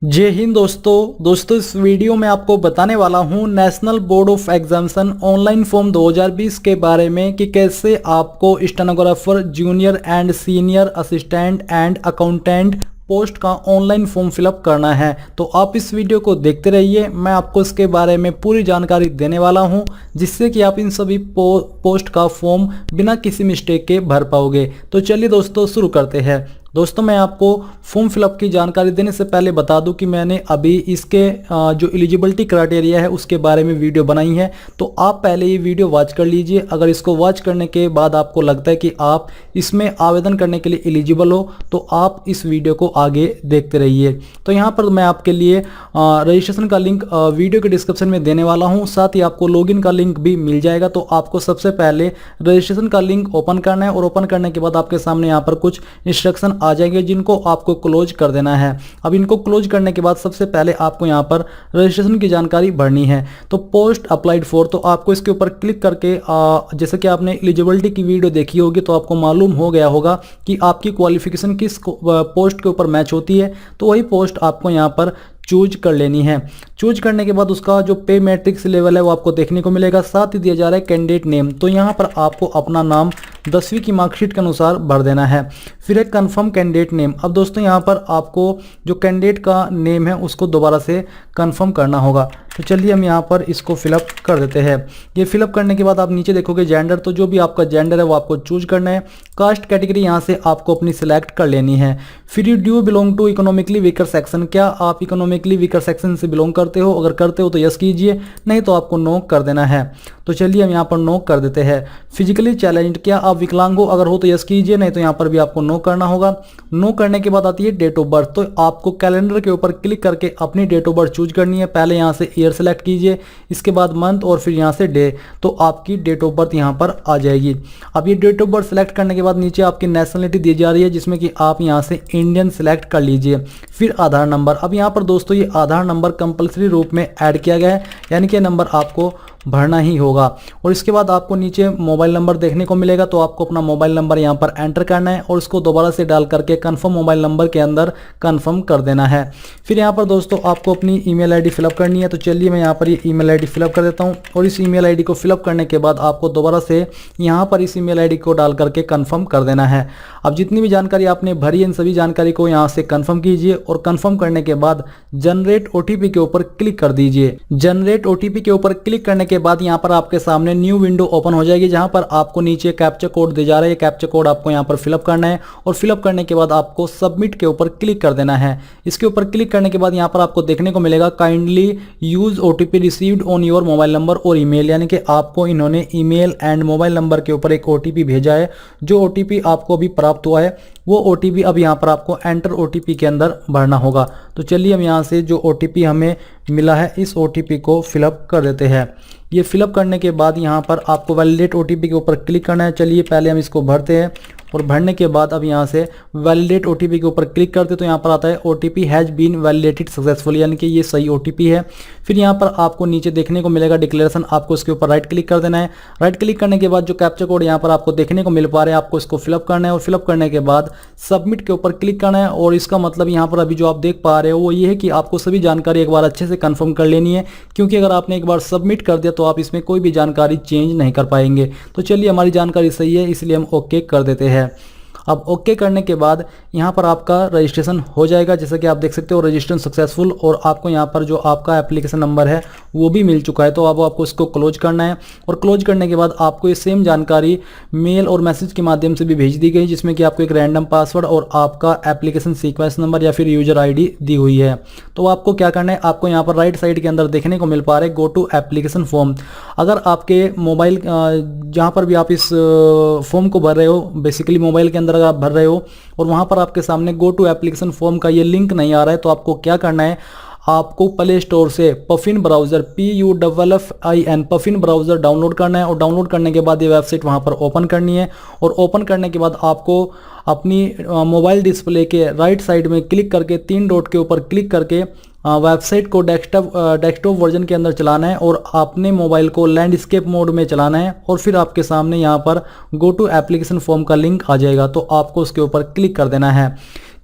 जय हिंद दोस्तों इस वीडियो में आपको बताने वाला हूं national board of examination online form 2020 के बारे में कि कैसे आपको stenographer junior and senior assistant and accountant post का ऑनलाइन फॉर्म फिलअप करना है। तो आप इस वीडियो को देखते रहिए, मैं आपको इसके बारे में पूरी जानकारी देने वाला हूं जिससे कि आप इन सभी पोस्ट का फॉर्म बिना किसी मिस्टेक के भर पाओगे। तो चलिए दोस्तों शुरू करते हैं। दोस्तों मैं आपको फॉर्म फिलअप की जानकारी देने से पहले बता दूं कि मैंने अभी इसके जो एलिजिबिलिटी क्राइटेरिया है उसके बारे में वीडियो बनाई है, तो आप पहले ये वीडियो वॉच कर लीजिए। अगर इसको वॉच करने के बाद आपको लगता है कि आप इसमें आवेदन करने के लिए एलिजिबल हो तो आप इस वीडियो को आगे देखते रहिए। तो यहाँ पर मैं आपके लिए रजिस्ट्रेशन का लिंक वीडियो के डिस्क्रिप्शन में देने वाला हूँ, साथ ही आपको लॉगिन का लिंक भी मिल जाएगा। तो आपको सबसे पहले रजिस्ट्रेशन का लिंक ओपन करना है और ओपन करने के बाद आपके सामने यहाँ पर कुछ इंस्ट्रक्शन आ जाएंगे जिनको आपको क्लोज कर देना है। अब इनको क्लोज करने के बाद सबसे पहले आपको यहाँ पर रजिस्ट्रेशन की जानकारी भरनी है। तो पोस्ट अप्लाइड फॉर, तो आपको इसके ऊपर क्लिक करके जैसे कि आपने एलिजिबिलिटी की वीडियो देखी होगी तो आपको मालूम हो गया होगा कि आपकी क्वालिफिकेशन किस पोस्ट के ऊपर मैच होती है, तो वही पोस्ट आपको यहाँ पर चूज कर लेनी है। चूज करने के बाद उसका जो पे मैट्रिक्स लेवल है वो आपको देखने को मिलेगा, साथ ही दिया जा रहा है कैंडिडेट नेम। तो यहाँ पर आपको अपना नाम 10वीं की मार्कशीट के अनुसार भर देना है। फिर एक कंफर्म कैंडिडेट नेम। अब दोस्तों यहाँ पर आपको जो कैंडिडेट का नेम है उसको दोबारा से कंफर्म करना होगा। तो चलिए हम यहाँ पर इसको फिलअप कर देते हैं। ये फिलअप करने के बाद आप नीचे देखोगे जेंडर, तो जो भी आपका जेंडर है वो आपको चूज करना है। कास्ट कैटेगरी यहाँ से आपको अपनी सिलेक्ट कर लेनी है। फिर you do belong to economically weaker section, क्या आप इकोनॉमिकली वीकर सेक्शन से बिलोंग करते हो? अगर करते हो तो यस कीजिए, नहीं तो आपको नो कर देना है। तो चलिए हम यहाँ पर नो कर देते हैं। फिजिकली चैलेंज्ड, क्या आप विकलांग हो? अगर हो तो यस कीजिए, नहीं तो यहाँ पर भी आपको नो करना होगा। नो करने के बाद आती है डेट ऑफ बर्थ, तो आपको कैलेंडर के ऊपर क्लिक करके अपनी डेट ऑफ बर्थ चूज करनी है। पहले यहाँ से ईयर सेलेक्ट कीजिए, इसके बाद मंथ और फिर यहाँ से डे, तो आपकी डेट ऑफ बर्थ यहाँ पर आ जाएगी। अब ये डेट ऑफ बर्थ सेलेक्ट करने के बाद नीचे आपकी नेशनलिटी दी जा रही है जिसमें कि आप यहाँ से इंडियन सेलेक्ट कर लीजिए। फिर आधार नंबर। अब यहाँ पर दोस्तों ये आधार नंबर कंपलसरी रूप में ऐड किया गया है, यानी कि नंबर आपको भरना ही होगा। और इसके बाद आपको नीचे मोबाइल नंबर देखने को मिलेगा, तो आपको अपना मोबाइल नंबर यहाँ पर एंटर करना है और उसको दोबारा से डाल करके कंफर्म मोबाइल नंबर के अंदर कंफर्म कर देना है। फिर यहाँ पर दोस्तों आपको अपनी ईमेल आईडी फिलअप करनी है। तो चलिए मैं यहाँ पर ये ईमेल आईडी फिलअप कर देता हूँ और इस ईमेल आईडी को फिलअप करने के बाद आपको दोबारा से यहाँ पर इस ईमेल आईडी को डाल करके कंफर्म कर देना है। अब जितनी भी जानकारी आपने भरी है इन सभी जानकारी को यहाँ से कंफर्म कीजिए और कंफर्म करने के बाद जनरेट ओटीपी के ऊपर क्लिक कर दीजिए। जनरेट ओटीपी के ऊपर क्लिक करने के बाद यहाँ पर आपके सामने न्यू विंडो ओपन हो जाएगी जहाँ पर आपको नीचे कैप्चा कोड दे जा रहा है। कैप्चा कोड आपको यहाँ पर फिलअप करना है और फिलअप करने के बाद आपको सबमिट के ऊपर क्लिक कर देना है। इसके ऊपर क्लिक करने के बाद यहाँ पर आपको देखने को मिलेगा kindly use OTP received on your mobile number और ईमेल, यानी कि आपको इन्होंने ईमेल एंड मोबाइल नंबर के ऊपर एक ओटीपी भेजा है। जो ओटीपी आपको अभी प्राप्त हुआ है वो ओटीपी अब यहाँ पर आपको एंटर ओटीपी के अंदर भरना होगा। तो चलिए हम यहाँ से जो ओटीपी हमें मिला है इस ओटीपी को फिलअप कर देते हैं। ये फिलअप करने के बाद यहाँ पर आपको वैलिडेट ओटीपी के ऊपर क्लिक करना है। चलिए पहले हम इसको भरते हैं और भरने के बाद अब यहाँ से वैलिडेट ओटीपी के ऊपर क्लिक करते तो यहाँ पर आता है OTP has been validated successfully, यानी कि ये सही ओटीपी है। फिर यहाँ पर आपको नीचे देखने को मिलेगा डिक्लेरेशन, आपको इसके ऊपर राइट क्लिक कर देना है। राइट क्लिक करने के बाद जो कैप्चा कोड यहाँ पर आपको देखने को मिल पा रहा है आपको इसको फिलअप करना है और फिलअप करने के बाद सबमिट के ऊपर क्लिक करना है। और इसका मतलब यहाँ पर अभी जो आप देख पा रहे हो वो ये है कि आपको सभी जानकारी एक बार अच्छे से कंफर्म कर लेनी है, क्योंकि अगर आपने एक बार सबमिट कर दिया तो आप इसमें कोई भी जानकारी चेंज नहीं कर पाएंगे। तो चलिए हमारी जानकारी सही है इसलिए हम ओके कर देते हैं। अब ओके करने के बाद यहाँ पर आपका रजिस्ट्रेशन हो जाएगा, जैसा कि आप देख सकते हो रजिस्ट्रेशन सक्सेसफुल, और आपको यहाँ पर जो आपका एप्लीकेशन नंबर है वो भी मिल चुका है। तो अब आपको इसको क्लोज करना है और क्लोज करने के बाद आपको ये सेम जानकारी मेल और मैसेज के माध्यम से भी भेज दी गई, जिसमें कि आपको एक रैंडम पासवर्ड और आपका एप्लीकेशन सीक्वेंस नंबर या फिर यूजर ID दी हुई है। तो आपको क्या करना है, आपको यहाँ पर राइट साइड के अंदर देखने को मिल पा रहा है गो टू एप्लीकेशन फॉर्म। अगर आपके मोबाइल जहाँ पर भी आप इस फॉर्म को भर रहे हो, बेसिकली मोबाइल के अंदर अगर आप भर रहे हो और वहाँ पर आपके सामने गो टू एप्लीकेशन फॉर्म का ये लिंक नहीं आ रहा है, तो आपको क्या करना है, आपको प्ले स्टोर से puffin browser PUFFIN puffin browser download करना है। और डाउनलोड करने के बाद ये वेबसाइट वहाँ पर ओपन करनी है और ओपन करने के बाद आपको अपनी मोबाइल डिस्प्ले के राइट साइड में क्लिक करके 3 डॉट के ऊपर क्लिक करके वेबसाइट को डेस्कटॉप वर्जन के अंदर चलाना है और अपने मोबाइल को लैंडस्केप मोड में चलाना है और फिर आपके सामने यहाँ पर गो टू एप्लीकेशन फॉर्म का लिंक आ जाएगा, तो आपको उसके ऊपर क्लिक कर देना है।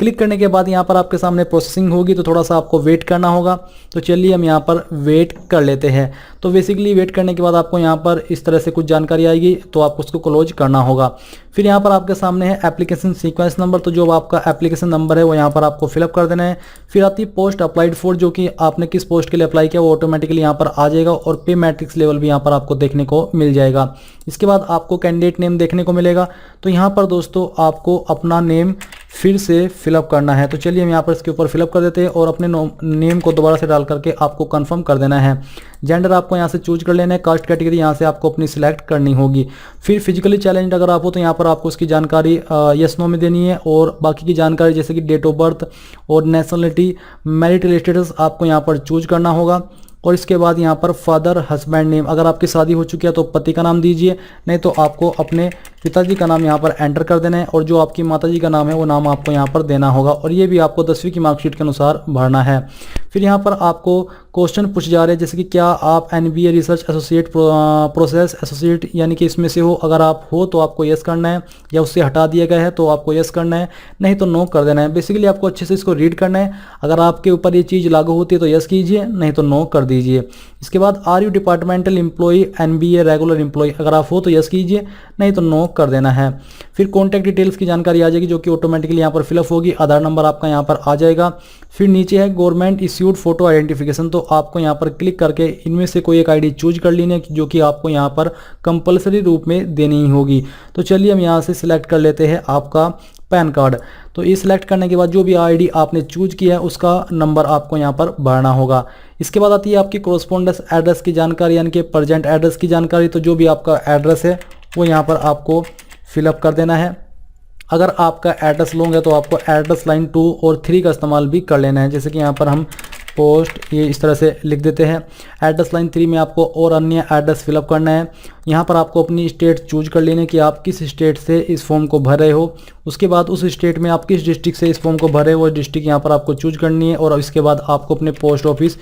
क्लिक करने के बाद यहाँ पर आपके सामने प्रोसेसिंग होगी, तो थोड़ा सा आपको वेट करना होगा। तो चलिए हम यहाँ पर वेट कर लेते हैं। तो बेसिकली वेट करने के बाद आपको यहाँ पर इस तरह से कुछ जानकारी आएगी, तो आपको उसको क्लोज करना होगा। फिर यहाँ पर आपके सामने है एप्लीकेशन सीक्वेंस नंबर, तो जो आपका एप्लीकेशन नंबर है वो यहाँ पर आपको फिलअप कर देना है। फिर आती है पोस्ट अप्लाइड फॉर, जो कि आपने किस पोस्ट के लिए अप्लाई किया वो ऑटोमेटिकली यहाँ पर आ जाएगा, और पे मैट्रिक्स लेवल भी यहाँ पर आपको देखने को मिल जाएगा। इसके बाद आपको कैंडिडेट नेम देखने को मिलेगा। तो यहाँ पर दोस्तों आपको अपना नेम फिर से फिलअप करना है। तो चलिए हम यहाँ पर इसके ऊपर फिलअप कर देते हैं और अपने नेम को दोबारा से डाल करके आपको कंफर्म कर देना है। जेंडर आपको यहाँ से चूज कर लेना है। कास्ट कैटेगरी यहाँ से आपको अपनी सिलेक्ट करनी होगी। फिर फिजिकली चैलेंज अगर आप हो तो यहाँ पर आपको उसकी जानकारी यस नो में देनी है, और बाकी की जानकारी जैसे कि डेट ऑफ बर्थ और नेशनलिटी, मैरिटल स्टेटस आपको यहाँ पर चूज करना होगा। और इसके बाद यहाँ पर फादर हस्बैंड नेम, अगर आपकी शादी हो चुकी है तो पति का नाम दीजिए, नहीं तो आपको अपने पिताजी का नाम यहाँ पर एंटर कर देना है, और जो आपकी माताजी का नाम है वो नाम आपको यहाँ पर देना होगा, और ये भी आपको 10वीं की मार्कशीट के अनुसार भरना है। फिर यहाँ पर आपको क्वेश्चन पूछे जा रहे हैं, जैसे कि क्या आप NBA research associate process associate यानी कि इसमें से हो। अगर आप हो तो आपको यस करना है, या उससे हटा दिया गया है तो आपको यस करना है, नहीं तो नो कर देना है। बेसिकली आपको अच्छे से इसको रीड करना है। अगर आपके ऊपर ये चीज़ लागू होती है तो यस कीजिए, नहीं तो नो कर दीजिए। इसके बाद are you departmental employee NBA regular employee, अगर आप हो तो यस कीजिए, नहीं तो नो कर देना है। फिर कॉन्टैक्ट डिटेल्स की जानकारी आ जाएगी, जो कि ऑटोमेटिकली यहाँ पर फिलअप होगी। आधार नंबर आपका यहाँ पर आ जाएगा। फिर नीचे है गवर्नमेंट इश्यूड फोटो आइडेंटिफिकेशन, तो आपको यहाँ पर क्लिक करके इनमें से कोई एक आईडी चूज कर लेनी है, जो कि आपको यहाँ पर कंपलसरी रूप में देनी ही होगी। तो चलिए हम यहाँ से सिलेक्ट कर लेते हैं आपका पैन कार्ड। तो ये सिलेक्ट करने के बाद जो भी आईडी आपने चूज किया है उसका नंबर आपको यहाँ पर भरना होगा। इसके बाद आती है आपकी कोरस्पोंडेंस एड्रेस की जानकारी, यानी कि प्रेजेंट एड्रेस की जानकारी। तो जो भी आपका एड्रेस है वो यहाँ पर आपको फिलअप कर देना है। अगर आपका एड्रेस लॉन्ग है तो आपको एड्रेस लाइन 2 और 3 का इस्तेमाल भी कर लेना है। जैसे कि यहाँ पर हम पोस्ट ये इस तरह से लिख देते हैं। एड्रेस लाइन 3 में आपको और अन्य एड्रेस फिलअप करना है। यहाँ पर आपको अपनी स्टेट चूज कर लेने कि आप किस स्टेट से इस फॉर्म को भर रहे हो। उसके बाद उस स्टेट में आप किस डिस्ट्रिक्ट से इस फॉर्म को भर रहे हो वो डिस्ट्रिक्ट यहाँ पर आपको चूज करनी है, और इसके बाद आपको अपने पोस्ट ऑफिस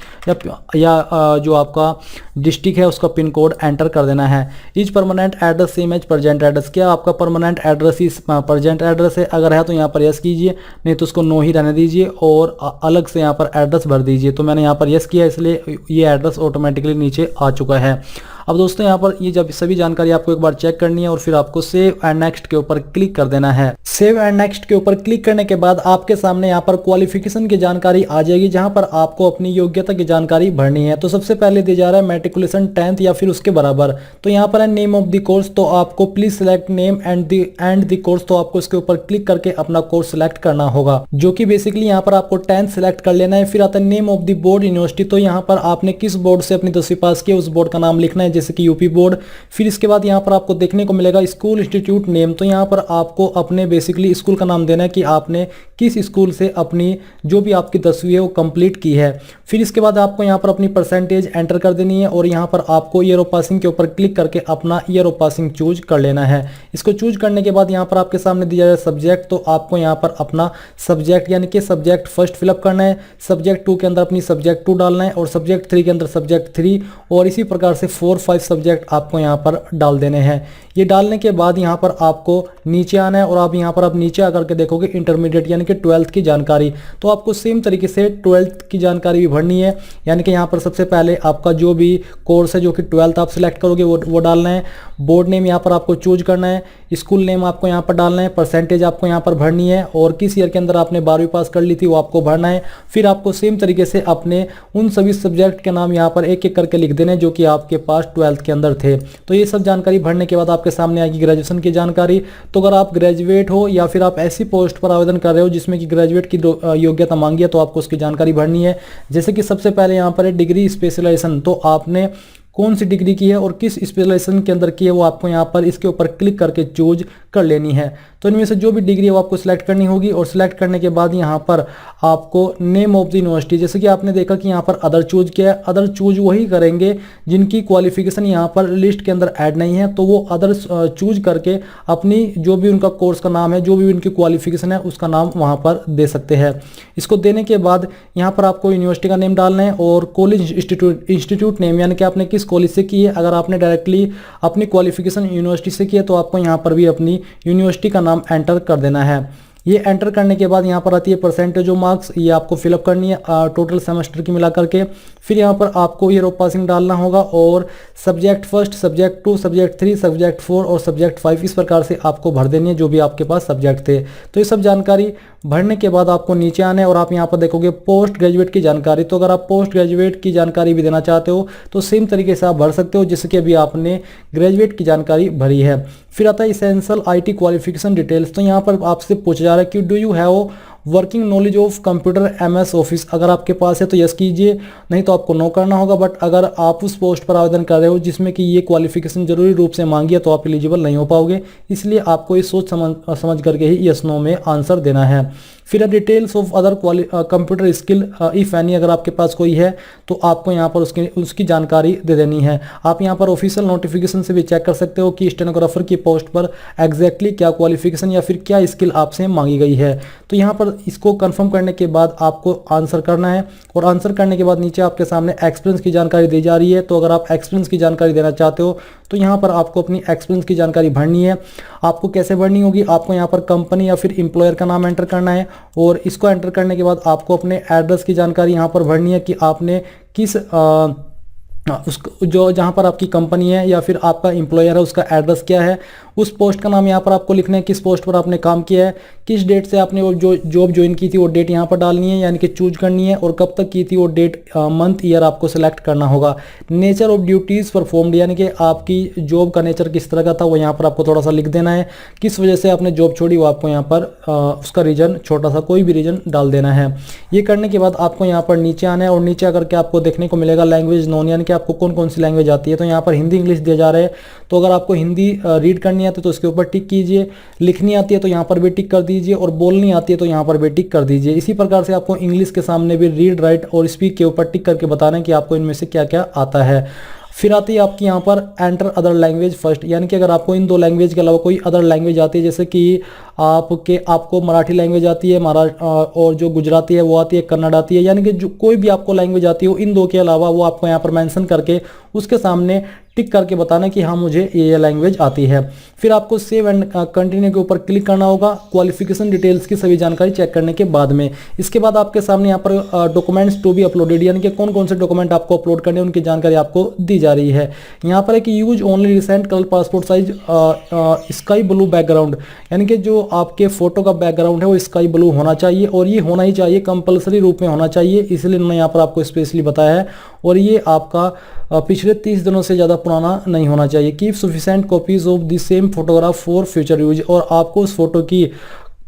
या जो आपका डिस्ट्रिक्ट है उसका पिन कोड एंटर कर देना है। Is permanent address same as present address, क्या आपका परमानेंट एड्रेस ही प्रेजेंट एड्रेस है। अगर है तो यहाँ पर यस कीजिए, नहीं तो उसको नो ही रहने दीजिए और अलग से यहाँ पर एड्रेस भर दीजिए। तो मैंने यहाँ पर यस किया, इसलिए ये एड्रेस ऑटोमेटिकली नीचे आ चुका है। अब दोस्तों यहाँ पर ये जब सभी जानकारी आपको एक बार चेक करनी है, और फिर आपको सेव एंड नेक्स्ट के ऊपर क्लिक कर देना है। सेव एंड नेक्स्ट के ऊपर क्लिक करने के बाद आपके सामने यहाँ पर क्वालिफिकेशन की जानकारी आ जाएगी, जहाँ पर आपको अपनी योग्यता की जानकारी भरनी है। तो सबसे पहले दिया जा रहा है मैट्रिकुलेशन 10th या फिर उसके बराबर। तो यहाँ पर है नेम ऑफ द कोर्स, तो आपको please select name and the course, तो आपको इसके ऊपर क्लिक करके अपना कोर्स सिलेक्ट करना होगा, जो कि बेसिकली यहाँ पर आपको 10th सिलेक्ट कर लेना है। फिर आता है name of the board university, तो यहाँ पर आपने किस बोर्ड से अपनी 10वीं पास किया उस बोर्ड का नाम लिखना है, जैसे कि यूपी बोर्ड। फिर इसके बाद यहाँ पर आपको देखने को मिलेगा स्कूल इंस्टीट्यूट नेम, तो यहाँ पर आपको अपने बेसिकली स्कूल का नाम देना है कि आपने किस स्कूल से अपनी जो भी आपकी 10वीं है वो कंप्लीट की है। फिर इसके बाद आपको यहाँ पर अपनी परसेंटेज एंटर कर देनी है, और यहाँ पर आपको ईयर ऑफ पासिंग के ऊपर क्लिक करके अपना ईयर ऑफ पासिंग चूज कर लेना है। इसको चूज करने के बाद यहाँ पर आपके सामने दिया जाए सब्जेक्ट, तो आपको यहाँ पर अपना सब्जेक्ट यानी कि सब्जेक्ट फर्स्ट फिलअप करना है। सब्जेक्ट 2 के अंदर अपनी सब्जेक्ट 2 डालना है, और सब्जेक्ट 3 के अंदर सब्जेक्ट 3, और इसी प्रकार से 4-5 सब्जेक्ट आपको यहाँ पर डाल देने हैं। ये डालने के बाद यहाँ पर आपको नीचे आना है, और आप यहाँ पर आप नीचे आकर के देखोगे इंटरमीडिएट यानी कि 12th की जानकारी। तो आपको सेम तरीके से 12th की जानकारी भी भरनी है, यानी कि यहाँ पर सबसे पहले आपका जो भी कोर्स है जो कि 12th आप सिलेक्ट करोगे वो डालना है। बोर्ड नेम यहाँ पर आपको चूज करना है, स्कूल नेम आपको यहाँ पर डालना है, परसेंटेज आपको यहाँ पर भरनी है, और किस ईयर के अंदर आपने 12वीं पास कर ली थी वो आपको भरना है। फिर आपको सेम तरीके से अपने उन सभी सब्जेक्ट के नाम यहाँ पर एक एक करके लिख देने जो कि आपके पास 12th के अंदर थे। तो ये सब जानकारी भरने के बाद आपके सामने आएगी ग्रेजुएशन की जानकारी। तो अगर आप ग्रेजुएट हो या फिर आप ऐसी पोस्ट पर आवेदन कर रहे हो जिसमें कि ग्रेजुएट की योग्यता मांगी है, तो आपको उसकी जानकारी भरनी है। जैसे कि सबसे पहले यहाँ पर है डिग्री स्पेशलाइजेशन, तो आपने कौन सी डिग्री की है और किस स्पेशलाइजेशन के अंदर की है वो आपको यहाँ पर इसके ऊपर क्लिक करके चूज कर लेनी है। तो इनमें से जो भी डिग्री है वो आपको सिलेक्ट करनी होगी, और सिलेक्ट करने के बाद यहाँ पर आपको नेम ऑफ द यूनिवर्सिटी, जैसे कि आपने देखा कि यहाँ पर अदर चूज किया है, अदर चूज वही करेंगे जिनकी क्वालिफिकेशन यहाँ पर लिस्ट के अंदर ऐड नहीं है, तो वो अदर चूज करके अपनी जो भी उनका कोर्स का नाम है, जो भी उनकी क्वालिफिकेशन है उसका नाम वहाँ पर दे सकते हैं। इसको देने के बाद यहाँ पर आपको यूनिवर्सिटी का नेम डालना है, और कॉलेज इंस्टीट्यूट नेम यानी कि आपने किस कॉलेज से की है। अगर आपने डायरेक्टली अपनी क्वालिफिकेशन यूनिवर्सिटी से की है तो आपको यहाँ पर भी अपनी यूनिवर्सिटी का नाम एंटर कर देना है। ये एंटर करने के बाद यहाँ पर आती है परसेंटेज ऑफ मार्क्स, ये आपको फिलअप करनी है टोटल सेमेस्टर की मिला करके। फिर यहाँ पर आपको ईयर ऑफ पासिंग डालना होगा और subject first, subject 2, subject 3, subject 4 और सब्जेक्ट 5 इस प्रकार से आपको भर देनी है जो भी आपके पास सब्जेक्ट थे। तो ये सब जानकारी भरने के बाद आपको नीचे आना है और आप यहाँ पर देखोगे पोस्ट ग्रेजुएट की जानकारी। तो अगर आप पोस्ट ग्रेजुएट की जानकारी भी देना चाहते हो तो सेम तरीके से आप भर सकते हो जिससे कि अभी आपने ग्रेजुएट की जानकारी भरी है। फिर आता है इसेंशियल आईटी क्वालिफिकेशन डिटेल्स। तो यहाँ पर आपसे पूछा जा रहा है कि do you have working knowledge of computer MS office. अगर आपके पास है तो यस कीजिए, नहीं तो आपको नो करना होगा। बट अगर आप उस पोस्ट पर आवेदन कर रहे हो जिसमें कि ये क्वालिफिकेशन जरूरी रूप से मांगी है तो आप एलिजिबल नहीं हो पाओगे, इसलिए आपको ये सोच समझ करके ही यस नो में आंसर देना है। फिर details of other computer skill if any, अगर आपके पास कोई है तो आपको यहाँ पर उसकी जानकारी दे देनी है। आप यहाँ पर ऑफिशियल नोटिफिकेशन से भी चेक कर सकते हो कि स्टेनोग्राफर की पोस्ट पर एग्जैक्टली क्या क्वालिफिकेशन या फिर क्या स्किल आपसे मांगी गई है। तो यहाँ पर इसको कंफर्म करने के बाद आपको आंसर करना है और आंसर करने के बाद नीचे आपके सामने एक्सपीरियंस की जानकारी दी जा रही है। तो अगर आप एक्सपीरियंस की जानकारी देना चाहते हो तो यहाँ पर आपको अपनी एक्सपीरियंस की जानकारी भरनी है। आपको कैसे भरनी होगी, आपको यहाँ पर कंपनी या फिर एम्प्लॉयर का नाम एंटर करना है और इसको एंटर करने के बाद आपको अपने एड्रेस की जानकारी यहाँ पर भरनी है कि आपने किस उसको जो जहाँ पर आपकी कंपनी है या फिर आपका एम्प्लॉयर है उसका एड्रेस क्या है। उस पोस्ट का नाम यहाँ पर आपको लिखना है, किस पोस्ट पर आपने काम किया है, किस डेट से आपने वो जो जॉब ज्वाइन की थी वो डेट यहाँ पर डालनी है यानी कि चूज करनी है और कब तक की थी वो डेट, मंथ, ईयर आपको सेलेक्ट करना होगा। नेचर ऑफ ड्यूटीज़ परफॉर्म्ड यानी कि आपकी जॉब का नेचर किस तरह का था वो यहाँ पर आपको थोड़ा सा लिख देना है। किस वजह से आपने जॉब छोड़ी वो आपको यहाँ पर उसका रीजन, छोटा सा कोई भी रीजन डाल देना है। ये करने के बाद आपको यहाँ पर नीचे आना है और नीचे आकर के आपको देखने को मिलेगा लैंग्वेज नोन, यानी कि आपको कौन कौन सी लैंग्वेज आती है। तो यहाँ पर हिंदी इंग्लिश दिया जा रहा है, तो अगर आपको हिंदी रीड करनी आती है तो उसके ऊपर टिक कीजिए, लिखनी आती है तो यहाँ पर भी टिक कर दीजिए और बोलनी आती है तो यहाँ पर भी टिक कर दीजिए। इसी प्रकार से आपको इंग्लिश के सामने भी रीड, राइट और स्पीक के ऊपर टिक करके बताना है कि आपको इनमें से क्या क्या आता है। फिर आती है आपकी यहाँ पर एंटर अदर लैंग्वेज फर्स्ट, यानी कि अगर आपको इन दो लैंग्वेज के अलावा कोई अदर लैंग्वेज आती है, जैसे कि आपको मराठी लैंग्वेज आती है, और जो गुजराती है वो आती है, कन्नड़ आती है, यानी कि जो कोई भी आपको लैंग्वेज आती हो इन दो के अलावा वो आपको यहाँ पर मेंशन करके उसके सामने टिक करके बताना कि हाँ मुझे ये लैंग्वेज आती है। फिर आपको सेव एंड कंटिन्यू के ऊपर क्लिक करना होगा क्वालिफिकेशन डिटेल्स की सभी जानकारी चेक करने के बाद में। इसके बाद आपके सामने यहाँ पर डॉक्यूमेंट्स टू बी अपलोडेड, यानी कि कौन कौन से डॉक्यूमेंट आपको अपलोड करने उनकी जानकारी आपको दी जा रही है। यहाँ पर है कि use only recent colour passport size sky blue background, यानी कि जो आपके फोटो का बैकग्राउंड है वो स्काई ब्लू होना चाहिए और ये होना ही चाहिए, कंपलसरी रूप में होना चाहिए, इसलिए उन्होंने यहाँ पर आपको स्पेशली बताया है। और ये आपका पिछले 30 दिनों से ज़्यादा पुराना नहीं होना चाहिए। Keep sufficient copies of the same photograph for future use, और आपको उस फोटो की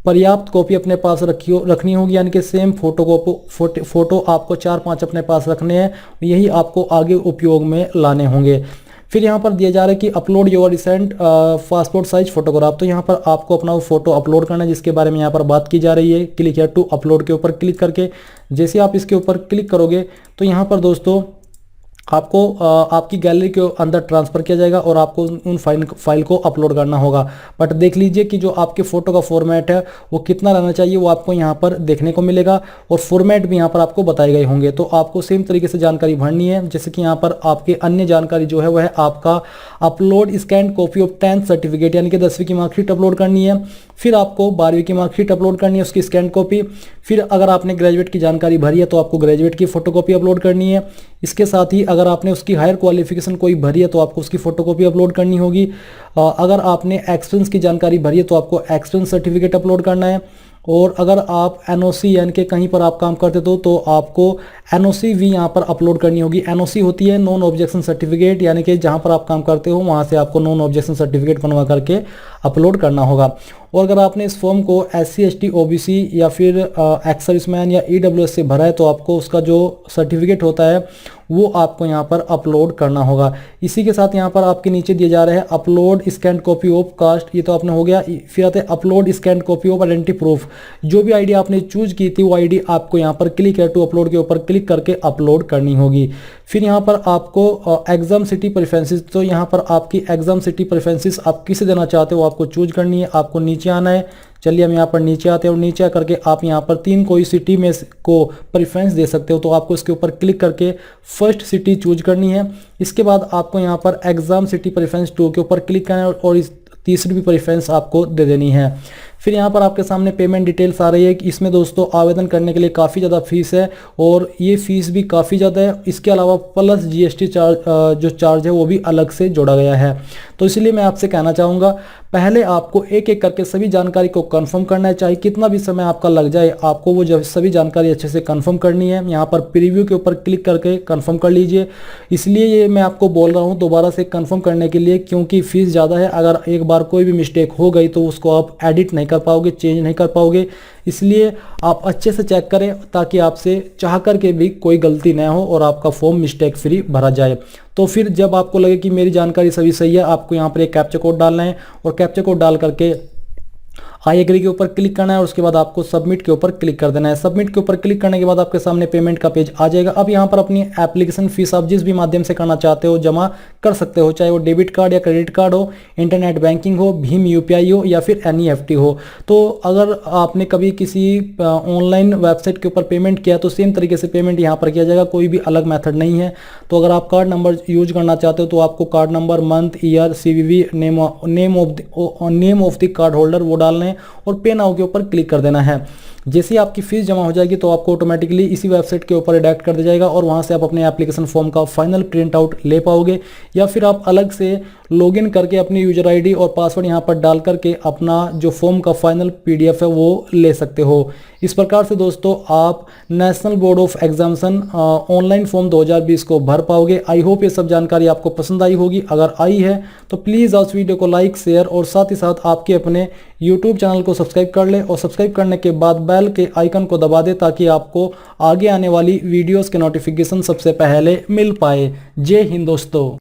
पर्याप्त कॉपी अपने पास रखनी होगी, यानी कि सेम फोटो आपको 4-5 अपने पास रखने हैं, यही आपको आगे उपयोग में लाने होंगे। फिर यहाँ पर दिया जा रहा है कि upload your recent passport size photograph, तो यहाँ पर आपको अपना फोटो अपलोड करना है जिसके बारे में यहाँ पर बात की जा रही है। क्लिक है टू अपलोड के ऊपर क्लिक करके, जैसे आप इसके ऊपर क्लिक करोगे तो यहाँ पर दोस्तों आपको आपकी गैलरी के अंदर ट्रांसफ़र किया जाएगा और आपको उन फाइल को अपलोड करना होगा। बट देख लीजिए कि जो आपके फ़ोटो का फॉर्मेट है वो कितना रहना चाहिए वो आपको यहाँ पर देखने को मिलेगा और फॉर्मेट भी यहाँ पर आपको बताए गए होंगे। तो आपको सेम तरीके से जानकारी भरनी है, जैसे कि यहाँ पर आपके अन्य जानकारी जो है वह है आपका upload scan copy of 10th certificate, यानी कि 10वीं की मार्कशीट अपलोड करनी है। फिर आपको 12वीं की मार्कशीट अपलोड करनी है, उसकी स्कैन कॉपी। फिर अगर आपने ग्रेजुएट की जानकारी भरी है तो आपको ग्रेजुएट की फोटोकॉपी अपलोड करनी है। इसके साथ ही अगर आपने उसकी हायर क्वालिफिकेशन कोई भरी है तो आपको उसकी फोटोकॉपी अपलोड करनी होगी। अगर आपने एक्सपीरियंस की जानकारी भरी है तो आपको एक्सपीरियंस सर्टिफिकेट अपलोड करना है। और अगर आप NOC यानी कि कहीं पर आप काम करते तो आपको NOC भी यहाँ पर अपलोड करनी होगी। NOC होती है नॉन ऑब्जेक्शन सर्टिफिकेट, यानी कि जहाँ पर आप काम करते हो वहाँ से आपको नॉन ऑब्जेक्शन सर्टिफिकेट बनवा करके अपलोड करना होगा। और अगर आपने इस फॉर्म को SC ST OBC या फिर एक्स सर्विसमैन या EWS से भरा है तो आपको उसका जो सर्टिफिकेट होता है वो आपको यहाँ पर अपलोड करना होगा। इसी के साथ यहाँ पर आपके नीचे दिए जा रहे हैं upload scan copy of caste, ये तो आपने हो गया। फिर आते हैं upload scan copy of identity proof, जो भी आईडी आपने चूज की थी वो आईडी आपको यहाँ पर क्लिक है टू अपलोड के ऊपर क्लिक करके अपलोड करनी होगी। फिर यहाँ पर आपको एग्जाम सिटी प्रेफरेंसेस, तो यहाँ पर आपकी एग्जाम सिटी प्रेफरेंसेस आप किसे देना चाहते हो आपको चूज करनी है। आपको नीचे आना है, चलिए हम यहाँ पर नीचे आते हैं और नीचे आकर के आप यहाँ पर 3 कोई सिटी में को प्रेफरेंस दे सकते हो, तो आपको इसके ऊपर क्लिक करके फर्स्ट सिटी चूज करनी है। इसके बाद आपको यहाँ पर एग्जाम सिटी प्रेफरेंस 2 के ऊपर क्लिक करना है और इस तीसरी भी प्रेफरेंस आपको दे देनी है। फिर यहाँ पर आपके सामने पेमेंट डिटेल्स आ रही है कि इसमें दोस्तों आवेदन करने के लिए काफ़ी ज़्यादा फीस है और ये फीस भी काफ़ी ज़्यादा है। इसके अलावा प्लस जीएसटी चार्ज जो चार्ज है वो भी अलग से जोड़ा गया है। तो इसलिए मैं आपसे कहना चाहूँगा पहले आपको एक एक करके सभी जानकारी को कंफर्म करना है, चाहे कितना भी समय आपका लग जाए, आपको वो जब सभी जानकारी अच्छे से कंफर्म करनी है। यहाँ पर प्रीव्यू के ऊपर क्लिक करके कंफर्म कर लीजिए। इसलिए ये मैं आपको बोल रहा हूँ दोबारा से कंफर्म करने के लिए, क्योंकि फीस ज़्यादा है। अगर एक बार कोई भी मिस्टेक हो गई तो उसको आप एडिट नहीं कर पाओगे, चेंज नहीं कर पाओगे। इसलिए आप अच्छे से चेक करें ताकि आपसे चाह करके भी कोई गलती न हो और आपका फॉर्म मिस्टेक फ्री भरा जाए। तो फिर जब आपको लगे कि मेरी जानकारी सही है, आपको यहाँ पर एक कैप्चा कोड डालना है और कैप्चा कोड डाल करके आई एग्री के ऊपर क्लिक करना है और उसके बाद आपको सबमिट के ऊपर क्लिक कर देना है। सबमिट के ऊपर क्लिक करने के बाद आपके सामने पेमेंट का पेज आ जाएगा। अब यहाँ पर अपनी एप्लीकेशन फीस आप जिस भी माध्यम से करना चाहते हो जमा कर सकते हो, चाहे वो डेबिट कार्ड या क्रेडिट कार्ड हो, इंटरनेट बैंकिंग हो, भीम यूपीआई हो या फिर एनईएफटी हो। तो अगर आपने कभी किसी ऑनलाइन वेबसाइट के ऊपर पेमेंट किया तो सेम तरीके से पेमेंट यहाँ पर किया जाएगा, कोई भी अलग मेथड नहीं है। तो अगर आप कार्ड नंबर यूज करना चाहते हो तो आपको card number, month, year, CVV, name of the card holder वो डालना है और पे नाउ के ऊपर क्लिक कर देना है। जैसे ही आपकी फीस जमा हो जाएगी तो आपको ऑटोमेटिकली इसी वेबसाइट के ऊपर रिडायरेक्ट कर दिया जाएगा और वहां से आप अपने एप्लीकेशन फॉर्म का फाइनल प्रिंट आउट ले पाओगे, या फिर आप अलग से लॉगिन करके अपनी यूजर आईडी और पासवर्ड यहां पर डाल करके अपना जो फॉर्म का फाइनल पीडीएफ है वो ले सकते हो। इस प्रकार से दोस्तों आप national board of examination online form 2020 को भर पाओगे। आई होप ये सब जानकारी आपको पसंद आई होगी। अगर आई है तो प्लीज़ उस वीडियो को लाइक, शेयर और साथ ही साथ आपके अपने यूट्यूब चैनल को सब्सक्राइब कर ले और सब्सक्राइब करने के बाद बेल के आइकन को दबा दे ताकि आपको आगे आने वाली वीडियोस के नोटिफिकेशन सबसे पहले मिल पाए। जय हिंद दोस्तों।